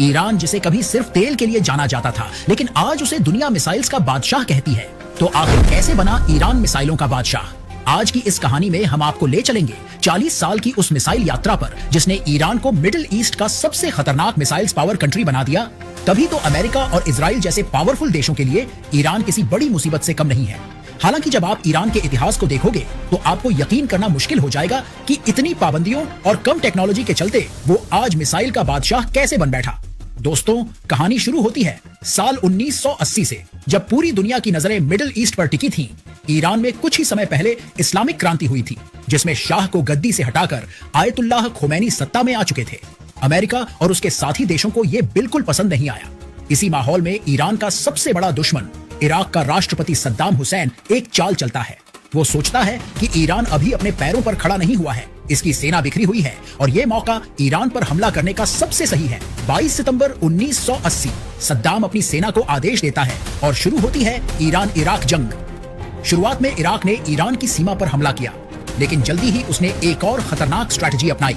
Iran जिसे कभी सिर्फ तेल के लिए जाना जाता था, लेकिन आज उसे दुनिया मिसाइल्स का बादशाह कहती है। तो आखिर कैसे बना ईरान मिसाइलों का बादशाह? आज की इस कहानी में हम आपको ले चलेंगे 40 साल की उस मिसाइल यात्रा पर जिसने ईरान को मिडिल ईस्ट का सबसे खतरनाक मिसाइल्स पावर कंट्री बना दिया। तभी तो अमेरिका और इजराइल जैसे पावरफुल देशों के लिए ईरान किसी बड़ी मुसीबत से कम नहीं है। हालांकि जब आप ईरान के इतिहास को देखोगे तो आपको यकीन करना मुश्किल हो जाएगा कि इतनी पाबंदियों और कम टेक्नोलॉजी के चलते वो आज मिसाइल का बादशाह कैसे बन बैठा। दोस्तों, कहानी शुरू होती है साल 1980 से, जब पूरी दुनिया की नजरें मिडिल ईस्ट पर टिकी थीं। ईरान में कुछ ही समय पहले इस्लामिक क्रांति हुई थी, जिसमें शाह को गद्दी से हटाकर आयतुल्लाह खोमैनी सत्ता में आ चुके थे। अमेरिका और उसके साथी देशों को यह बिल्कुल पसंद नहीं आया। इसी माहौल में ईरान का सबसे बड़ा दुश्मन इराक का राष्ट्रपति सद्दाम हुसैन एक चाल चलता है। वो सोचता है कि ईरान अभी अपने पैरों पर खड़ा नहीं हुआ है, इसकी सेना बिखरी हुई है और ये मौका ईरान पर हमला करने का सबसे सही है। 22 सितंबर 1980 सद्दाम अपनी सेना को आदेश देता है और शुरू होती है ईरान इराक जंग। शुरुआत में इराक ने ईरान की सीमा पर हमला किया, लेकिन जल्दी ही उसने एक और खतरनाक स्ट्रैटेजी अपनाई।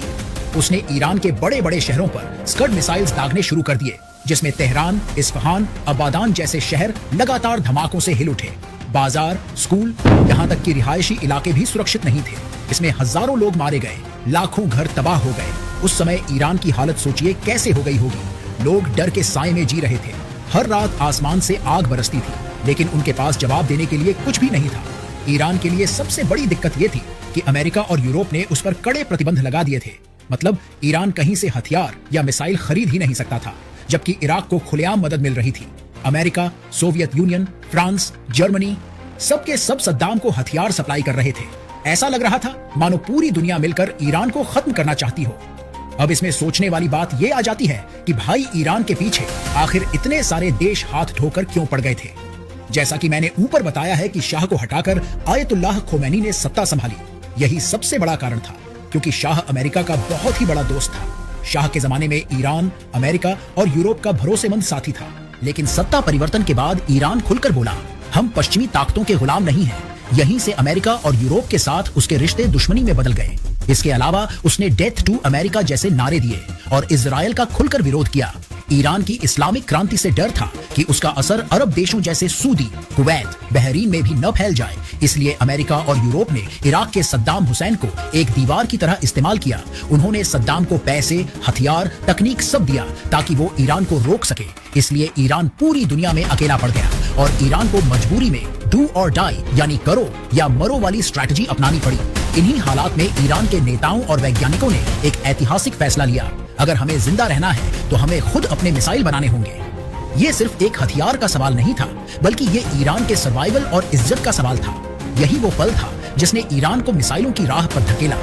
उसने ईरान के बड़े बड़े शहरों पर स्कड मिसाइल्स दागने शुरू कर दिए, जिसमें तेहरान, इस्फहान, अबादान जैसे शहर लगातार धमाकों से हिल उठे। बाजार, स्कूल, यहाँ तक कि रिहायशी इलाके भी सुरक्षित नहीं थे। इसमें हजारों लोग मारे गए, लाखों घर तबाह हो गए। उस समय ईरान की हालत सोचिए कैसे हो गई होगी। लोग डर के साए में जी रहे थे। हर रात आसमान से आग बरसती थी, लेकिन उनके पास जवाब देने के लिए कुछ भी नहीं था। ईरान के लिए सबसे बड़ी दिक्कत ये थी कि अमेरिका और यूरोप ने उस पर कड़े प्रतिबंध लगा दिए थे। मतलब ईरान कहीं से हथियार या मिसाइल खरीद ही नहीं सकता था, जबकि इराक को खुलेआम मदद मिल रही थी। America, Soviet union, France, Germany सबके सब सद्दाम को हथियार सप्लाई कर रहे थे। ऐसा लग रहा था मानो पूरी दुनिया मिलकर ईरान को खत्म करना चाहती हो। अब इसमें सोचने वाली बात यह आ जाती है कि भाई ईरान के पीछे आखिर इतने सारे देश हाथ धोकर क्यों पड़ गए थे। जैसा कि मैंने ऊपर बताया है कि शाह को हटाकर आयतुल्लाह खोमैनी ने सत्ता संभाली। यही सबसे बड़ा कारण था, क्योंकि शाह अमेरिका का बहुत ही बड़ा दोस्त था। शाह के जमाने में ईरान, अमेरिका और यूरोप का भरोसेमंद साथी था। लेकिन सत्ता परिवर्तन के बाद ईरान खुलकर बोला, हम पश्चिमी ताकतों के गुलाम नहीं हैं। यहीं से अमेरिका और यूरोप के साथ उसके रिश्ते दुश्मनी में बदल गए। इसके अलावा उसने डेथ टू अमेरिका जैसे नारे दिए और इजराइल का खुलकर विरोध किया। ईरान की इस्लामिक क्रांति से डर था कि उसका असर अरब देशों जैसे सऊदी, कुवैत, बहरीन में भी न फैल जाए। इसलिए अमेरिका और यूरोप ने इराक के सद्दाम हुसैन को एक दीवार की तरह इस्तेमाल किया। उन्होंने सद्दाम को पैसे, हथियार, तकनीक सब दिया ताकि वो ईरान को रोक सके। इसलिए ईरान पूरी दुनिया में अकेला पड़ गया और ईरान को मजबूरी में डू और डाई यानी करो या मरो वाली स्ट्रैटेजी अपनानी पड़ी। इन्हीं हालात में ईरान के नेताओं और वैज्ञानिकों ने एक ऐतिहासिक फैसला लिया, अगर हमें जिंदा रहना है तो हमें खुद अपने मिसाइल बनाने होंगे। ये सिर्फ एक हथियार का सवाल नहीं था, बल्कि ये ईरान के सर्वाइवल और इज्जत का सवाल था। यही वो पल था जिसने ईरान को मिसाइलों की राह पर धकेला,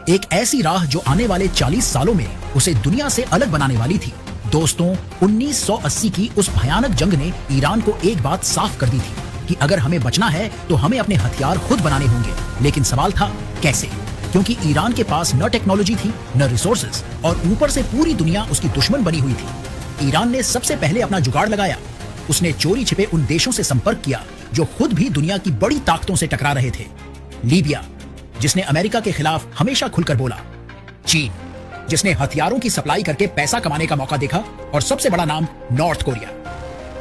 एक ऐसी राह जो आने वाले 40 सालों में उसे दुनिया से अलग बनाने वाली थी। दोस्तों, 1980 की उस भयानक जंग ने ईरान को एक बात साफ कर दी थी कि अगर हमें बचना है तो हमें अपने हथियार खुद बनाने होंगे। लेकिन सवाल था कैसे, क्योंकि ईरान के पास न टेक्नोलॉजी थी, न रिसोर्सेज, और ऊपर से पूरी दुनिया उसकी दुश्मन बनी हुई थी। ईरान ने सबसे पहले अपना जुगाड़ लगाया। उसने चोरी छिपे उन देशों से संपर्क किया जो खुद भी दुनिया की बड़ी ताकतों से टकरा रहे थे। लीबिया, जिसने अमेरिका के खिलाफ हमेशा खुलकर बोला। चीन, जिसने हथियारों की सप्लाई करके पैसा कमाने का मौका देखा। और सबसे बड़ा नाम नॉर्थ कोरिया।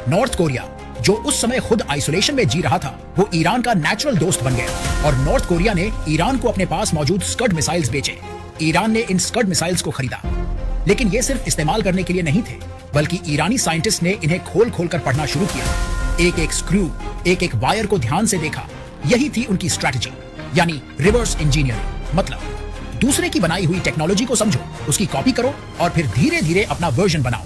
नॉर्थ कोरिया, जो उस समय खुद आइसोलेशन में जी रहा था, वो ईरान का नेचुरल दोस्त बन गया और नॉर्थ कोरिया ने ईरान को अपने पास मौजूद स्कड मिसाइल्स बेचे। ईरान ने इन स्कड मिसाइल्स को खरीदा, लेकिन ये सिर्फ इस्तेमाल करने के लिए नहीं थे, बल्कि ईरानी साइंटिस्ट ने इन्हें खोल खोल कर पढ़ना शुरू किया। एक एक स्क्रू, एक एक वायर को ध्यान से देखा। यही थी उनकी स्ट्रैटेजी, यानी रिवर्स इंजीनियरिंग। मतलब दूसरे की बनाई हुई टेक्नोलॉजी को समझो, उसकी कॉपी करो और फिर धीरे धीरे अपना वर्जन बनाओ।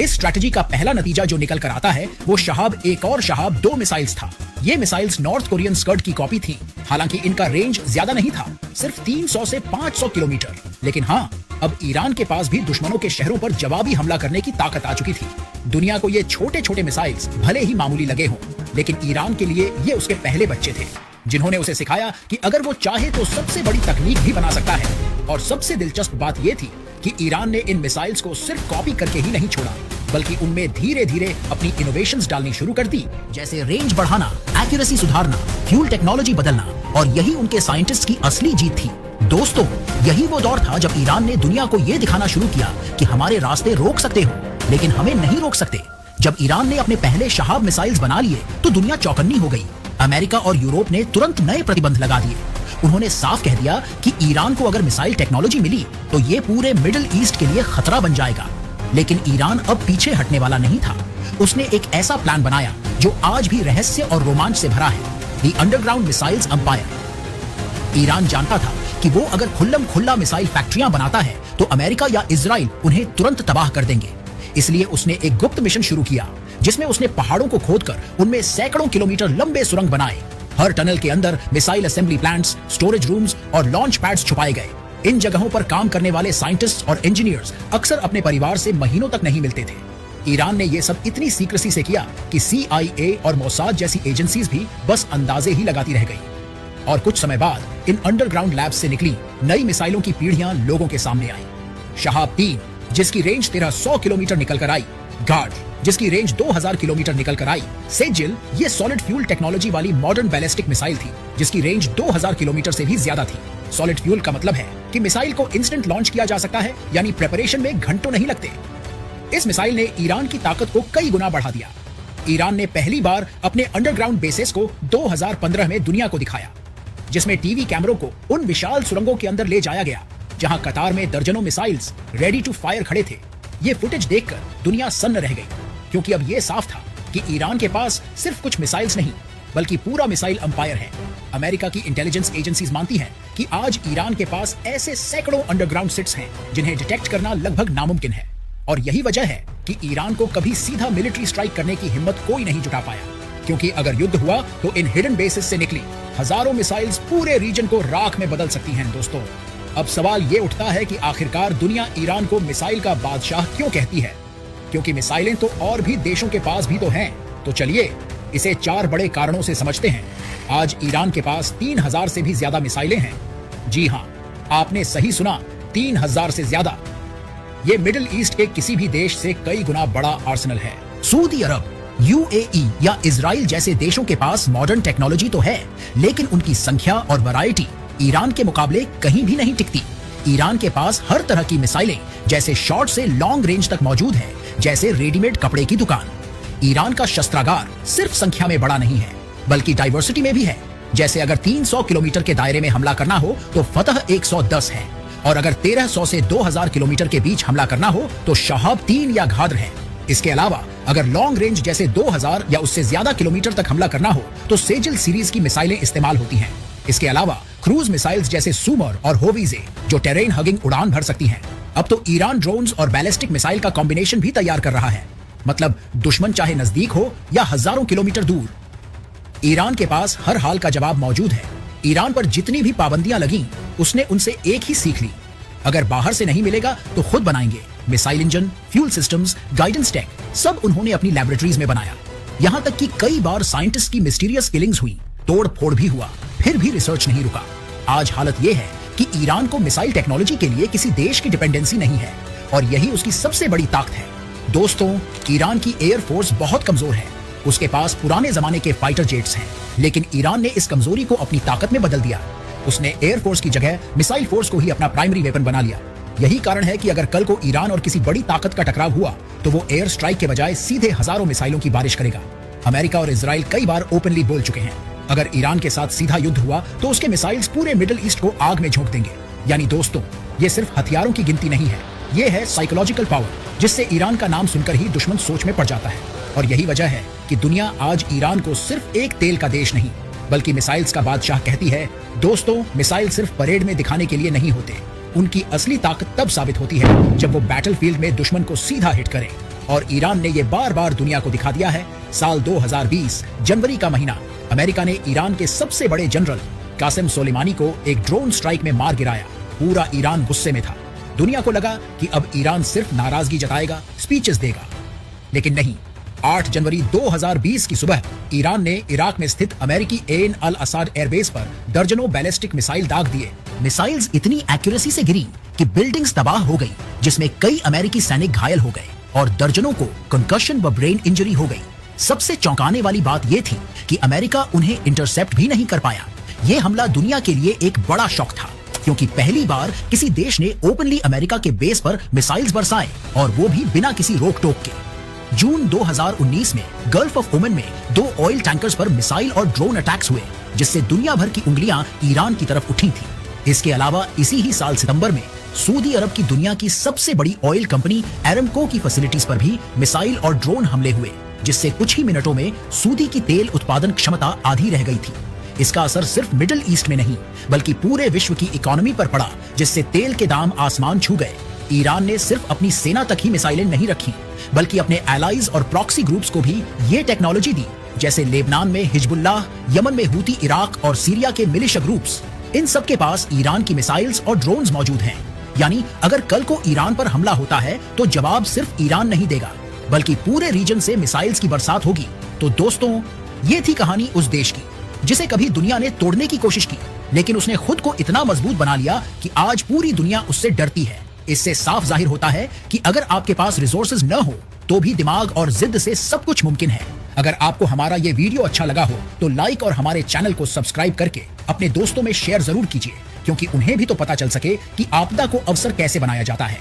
इस स्ट्रैटेजी का पहला नतीजा जो निकल कर आता है वो शहाब 1 और शहाब 2 मिसाइल्स था। ये मिसाइल्स नॉर्थ कोरियन स्कड की कॉपी थी। हालांकि इनका रेंज ज्यादा नहीं था, सिर्फ 300 से 500 किलोमीटर। लेकिन हाँ, अब ईरान के पास भी दुश्मनों के शहरों पर जवाबी हमला करने की ताकत आ चुकी थी। दुनिया को ये छोटे छोटे मिसाइल्स भले ही मामूली लगे हों, लेकिन ईरान के लिए ये उसके पहले बच्चे थे, जिन्होंने उसे सिखाया कि अगर वो चाहे तो सबसे बड़ी तकनीक भी बना सकता है। और सबसे दिलचस्प बात ये थी कि ईरान ने इन मिसाइल्स को सिर्फ कॉपी करके ही नहीं छोड़ा, बल्कि उनमें धीरे धीरे अपनी इनोवेशंस डालनी शुरू कर दी, जैसे रेंज बढ़ाना, एक्यूरेसी सुधारना, फ्यूल टेक्नोलॉजी बदलना। और यही उनके साइंटिस्ट की असली जीत थी। दोस्तों, यही वो दौर था जब ईरान ने दुनिया को यह दिखाना शुरू किया कि हमारे रास्ते रोक सकते हो, लेकिन हमें नहीं रोक सकते। जब ईरान ने अपने पहले शहाब मिसाइल्स बना लिए तो दुनिया चौकन्नी हो गई। अमेरिका और यूरोप ने तुरंत नए प्रतिबंध लगा दिए। उन्होंने साफ कह दिया कि ईरान को अगर मिसाइल टेक्नोलॉजी मिली तो ये पूरे मिडिल ईस्ट के लिए खतरा बन जाएगा। लेकिन ईरान अब पीछे हटने वाला नहीं था। उसने एक ऐसा प्लान बनाया जो आज भी रहस्य और रोमांच से भरा है, the underground missiles empire. Iran जानता था कि वो अगर खुल्लम खुल्ला मिसाइल फैक्ट्रियां बनाता है तो अमेरिका या इजराइल उन्हें तुरंत तबाह कर देंगे। इसलिए उसने एक गुप्त मिशन शुरू किया जिसमें उसने पहाड़ों को खोदकर उनमें सैकड़ों किलोमीटर लंबे सुरंग बनाए। हर टनल के अंदर missile assembly plants, storage rooms और लॉन्च पैड्स छुपाए गए। इन जगहों पर काम करने वाले साइंटिस्ट और इंजीनियर्स अक्सर अपने परिवार से महीनों तक नहीं मिलते थे। ईरान ने यह सब इतनी सीक्रेसी से किया कि CIA और मोसाद जैसी एजेंसीज भी बस अंदाजे ही लगाती रह गई। और कुछ समय बाद इन अंडरग्राउंड लैब्स से निकली नई मिसाइलों की पीढ़ियां लोगों के सामने आई। शहाब 3 जिसकी रेंज 1300 किलोमीटर निकल कर आई, गार्ड जिसकी रेंज 2000 किलोमीटर निकल कर आई, सेजिल ये सॉलिड फ्यूल टेक्नोलॉजी वाली मॉडर्न बैलिस्टिक मिसाइल थी जिसकी रेंज 2000 किलोमीटर से भी ज्यादा थी। सॉलिड फ्यूल का मतलब है कि मिसाइल को इंस्टेंट लॉन्च किया जा सकता है, यानी प्रिपरेशन में घंटों नहीं लगते। इस मिसाइल ने ईरान की ताकत को कई गुना बढ़ा दिया। ईरान ने पहली बार अपने अंडरग्राउंड बेसेस को 2015 में दुनिया को दिखाया, जिसमें टीवी कैमरों को उन विशाल सुरंगों के अंदर ले जाया गया जहां कतार में दर्जनों मिसाइल्स रेडी टू फायर खड़े थे। ये फुटेज देखकर दुनिया सन्न रह गई, क्योंकि अब ये साफ था कि ईरान के पास सिर्फ कुछ मिसाइल्स नहीं बल्कि पूरा मिसाइल एम्पायर है। अमेरिका की इंटेलिजेंस एजेंसीज मानती हैं कि आज ईरान के पास ऐसे सैकड़ों अंडरग्राउंड सिट्स हैं जिन्हें डिटेक्ट करना लगभग नामुमकिन है। और यही वजह है कि ईरान को कभी सीधा मिलिट्री स्ट्राइक करने की हिम्मत कोई नहीं जुटा पाया, क्योंकि अगर युद्ध हुआ तो इन हिडन बेसिस से निकली हजारों मिसाइल्स पूरे रीजन को राख में बदल सकती हैं। दोस्तों, अब सवाल ये उठता है कि आखिरकार दुनिया ईरान को मिसाइल का बादशाह क्यों कहती है? क्योंकि मिसाइलें तो और भी देशों के पास भी तो हैं। तो चलिए इसे 4 बड़े कारणों से समझते हैं। आज ईरान के पास 3000 से भी ज्यादा मिसाइलें हैं। जी हाँ, आपने सही सुना, 3000 से ज्यादा। ये मिडिल ईस्ट के किसी भी देश से कई गुना बड़ा आर्सेनल है। सऊदी अरब, UAE या इजराइल जैसे देशों के पास मॉडर्न टेक्नोलॉजी तो है, लेकिन उनकी संख्या और वैरायटी ईरान के मुकाबले कहीं भी नहीं टिकती। ईरान के पास हर तरह की मिसाइलें जैसे शॉर्ट से लॉन्ग रेंज तक मौजूद है, जैसे रेडीमेड कपड़े की दुकान। ईरान का शस्त्रागार सिर्फ संख्या में बड़ा नहीं है बल्कि डाइवर्सिटी में भी है। जैसे अगर 300 किलोमीटर के दायरे में हमला करना हो तो फतह 110 है, और अगर 1300 से 2000 किलोमीटर के बीच हमला करना हो तो शहाब 3 या घाद्र है। इसके अलावा अगर लॉन्ग रेंज जैसे 2000 या उससे ज्यादा किलोमीटर तक हमला करना हो तो सेजिल सीरीज की मिसाइलें इस्तेमाल होती हैं। इसके अलावा क्रूज मिसाइल्स जैसे सुमर और होवीजे जो टेरेन हगिंग उड़ान भर सकती हैं। अब तो ईरान ड्रोन्स और बैलिस्टिक मिसाइल का कॉम्बिनेशन भी तैयार कर रहा है। मतलब दुश्मन चाहे नजदीक हो या हजारों किलोमीटर दूर, ईरान के पास हर हाल का जवाब मौजूद है। ईरान पर जितनी भी पाबंदियां लगी उसने उनसे एक ही सीख ली, अगर बाहर से नहीं मिलेगा तो खुद बनाएंगे। Missile engine, fuel systems, guidance tech सब उन्होंने अपनी लैबोरेटरीज में बनाया। यहां तक कि कई बार साइंटिस्ट की मिस्टीरियस किलिंग्स हुई, तोड़ फोड़ भी हुआ, फिर भी रिसर्च नहीं रुका। आज हालत यह है कि ईरान को मिसाइल टेक्नोलॉजी के लिए किसी देश की डिपेंडेंसी नहीं है, और यही उसकी सबसे बड़ी ताकत है। दोस्तों, ईरान की एयर फोर्स बहुत कमजोर है। उसके पास पुराने जमाने के फाइटर जेट्स हैं, लेकिन ईरान ने इस कमजोरी को अपनी ताकत में बदल दिया। उसने एयर फोर्स की जगह मिसाइल फोर्स को ही अपना प्राइमरी वेपन बना लिया। यही कारण है कि अगर कल को ईरान और किसी बड़ी ताकत का टकराव हुआ तो वो एयर स्ट्राइक के बजाय सीधे हजारों मिसाइलों की बारिश करेगा। अमेरिका और इजराइल कई बार ओपनली बोल चुके हैं, अगर ईरान के साथ सीधा युद्ध हुआ तो उसके मिसाइल्स पूरे मिडिल ईस्ट को आग में झोंक देंगे। यानी दोस्तों, ये सिर्फ हथियारों की गिनती नहीं है, ये है साइकोलॉजिकल पावर, जिससे ईरान का नाम सुनकर ही दुश्मन सोच में पड़ जाता है। और यही वजह है कि दुनिया आज ईरान को सिर्फ एक तेल का देश नहीं बल्कि मिसाइल्स का बादशाह कहती है। दोस्तों, मिसाइल सिर्फ परेड में दिखाने के लिए नहीं होते, उनकी असली ताकत तब साबित होती है जब वो बैटलफील्ड में दुश्मन को सीधा हिट करें। और ईरान ने ये बार बार दुनिया को दिखा दिया है। साल 2020 जनवरी का महीना, अमेरिका ने ईरान के सबसे बड़े जनरल कासिम सोलेमानी को एक ड्रोन स्ट्राइक में मार गिराया। पूरा ईरान गुस्से में था। दुनिया को लगा कि अब ईरान सिर्फ नाराजगी जताएगा, स्पीचेस देगा, लेकिन नहीं। 8 जनवरी 2020 की सुबह ईरान ने इराक में स्थित अमेरिकी एन अल असाद एयरबेस पर दर्जनों बैलिस्टिक मिसाइल दाग दिए। मिसाइल्स इतनी एक्यूरेसी से गिरी कि बिल्डिंग्स तबाह हो गई, जिसमें कई अमेरिकी सैनिक घायल हो गए और दर्जनों को कंकशन व ब्रेन इंजरी हो गई। सबसे चौंकाने वाली बात यह थी कि अमेरिका उन्हें इंटरसेप्ट भी नहीं कर पाया। यह हमला दुनिया के लिए एक बड़ा शॉक था, क्योंकि पहली बार किसी देश ने ओपनली अमेरिका के बेस पर मिसाइल्स बरसाए और वो भी बिना किसी रोक टोक के। जून 2019 में गल्फ ऑफ ओमन में 2 ऑयल टैंकर्स पर मिसाइल और ड्रोन अटैक्स हुए, जिससे दुनिया भर की उंगलियां ईरान की तरफ उठी थी। इसके अलावा इसी ही साल सितंबर में सऊदी अरब की दुनिया की सबसे बड़ी ऑयल कंपनी एरामको की फैसिलिटीज पर भी मिसाइल और ड्रोन हमले हुए, जिससे कुछ ही मिनटों में सऊदी की तेल उत्पादन क्षमता आधी रह गई थी। इसका असर सिर्फ मिडिल ईस्ट में नहीं बल्कि पूरे विश्व की इकोनॉमी पर पड़ा, जिससे तेल के दाम आसमान छू गए। ईरान ने सिर्फ अपनी सेना तक ही मिसाइलें नहीं रखी बल्कि अपने एलाइज और प्रॉक्सी ग्रुप्स को भी ये टेक्नोलॉजी दी, जैसे लेबनान में हिजबुल्लाह, यमन में हूती, इराक और सीरिया के मिलिशिया ग्रुप्स। इन सब के पास ईरान की मिसाइल्स और ड्रोन्स मौजूद हैं। यानी अगर कल को ईरान पर हमला होता है तो जवाब सिर्फ ईरान नहीं देगा बल्कि पूरे रीजन से मिसाइल्स की बरसात होगी। तो दोस्तों, ये थी कहानी उस देश की जिसे कभी दुनिया ने तोड़ने की कोशिश की, लेकिन उसने खुद को इतना मजबूत बना लिया कि आज पूरी दुनिया उससे डरती है। इससे साफ जाहिर होता है कि अगर आपके पास रिसोर्सेज न हो तो भी दिमाग और जिद से सब कुछ मुमकिन है। अगर आपको हमारा ये वीडियो अच्छा लगा हो तो लाइक और हमारे चैनल को सब्सक्राइब करके अपने दोस्तों में शेयर जरूर कीजिए, क्योंकि उन्हें भी तो पता चल सके कि आपदा को अवसर कैसे बनाया जाता है।